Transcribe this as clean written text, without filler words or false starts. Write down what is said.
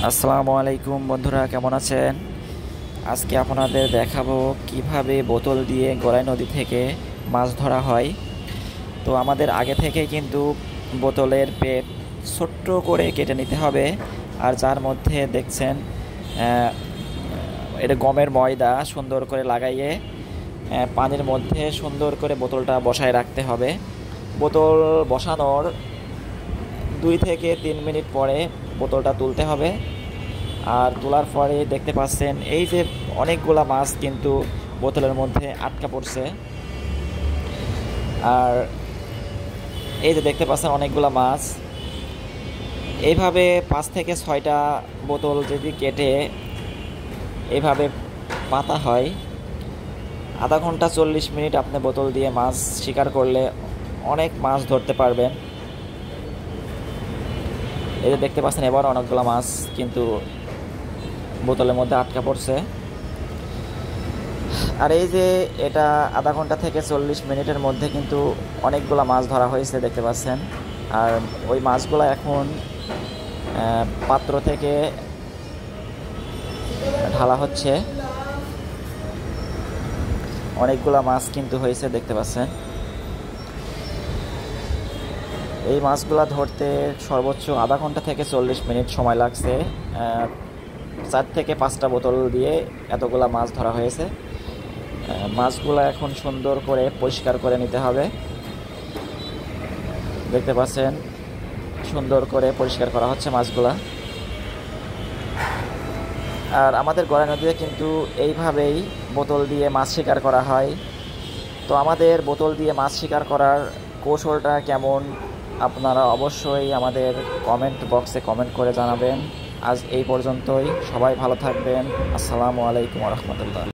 আসসালামু আলাইকুম বন্ধুরা, কেমন আছেন? আজকে আপনাদের দেখাবো কিভাবে বোতল দিয়ে গড়াই নদী থেকে মাছ ধরা হয়। তো আমাদের আগে থেকে কিন্তু বোতলের পেট ছোট্ট করে কেটে নিতে হবে। আর যার মধ্যে দেখছেন এটা গমের ময়দা সুন্দর করে লাগাইয়ে পানির মধ্যে সুন্দর করে বোতলটা বসায় রাখতে হবে। বোতল বসানোর 2 থেকে 3 মিনিট পরে বোতলটা তুলতে হবে। আর তোলার পরে দেখতে পাচ্ছেন এই যে অনেকগুলা মাছ কিন্তু বোতলের মধ্যে আটকা পড়ছে। আর এই যে দেখতে পাচ্ছেন অনেকগুলা মাছ। এইভাবে 5 থেকে 6টা বোতল যদি কেটে এইভাবে পাতা হয়, আধা ঘন্টা 40 মিনিট আপনি বোতল দিয়ে মাছ শিকার করলে অনেক মাছ ধরতে পারবেন। এই যে দেখতে পাচ্ছেন এবার অনেকগুলো মাছ কিন্তু বোতলের মধ্যে আটকা পড়ছে। আর এই যে এটা আধা ঘন্টা থেকে 40 মিনিটের মধ্যে কিন্তু অনেকগুলো মাছ ধরা হয়েছে দেখতে পাচ্ছেন। আর ওই মাছগুলো এখন পাত্র থেকে ঢালা হচ্ছে। অনেকগুলো মাছ কিন্তু হয়েছে দেখতে পাচ্ছেন। এই মাছগুলা ধরতে সর্বোচ্চ আধা ঘন্টা থেকে 40 মিনিট সময় লাগছে। 4 থেকে 5টা বোতল দিয়ে এতগুলা মাছ ধরা হয়েছে। মাছগুলো এখন সুন্দর করে পরিষ্কার করে নিতে হবে। দেখতে পাচ্ছেন সুন্দর করে পরিষ্কার করা হচ্ছে মাছগুলা। আর আমাদের গড়াই নদীতে কিন্তু এইভাবেই বোতল দিয়ে মাছ শিকার করা হয়। তো আমাদের বোতল দিয়ে মাছ শিকার করার কৌশলটা কেমন আপনারা অবশ্যই আমাদের কমেন্ট বক্সে কমেন্ট করে জানাবেন। আজ এই পর্যন্তই, সবাই ভালো থাকবেন। আসসালামু আলাইকুম ওয়া রাহমাতুল্লাহ।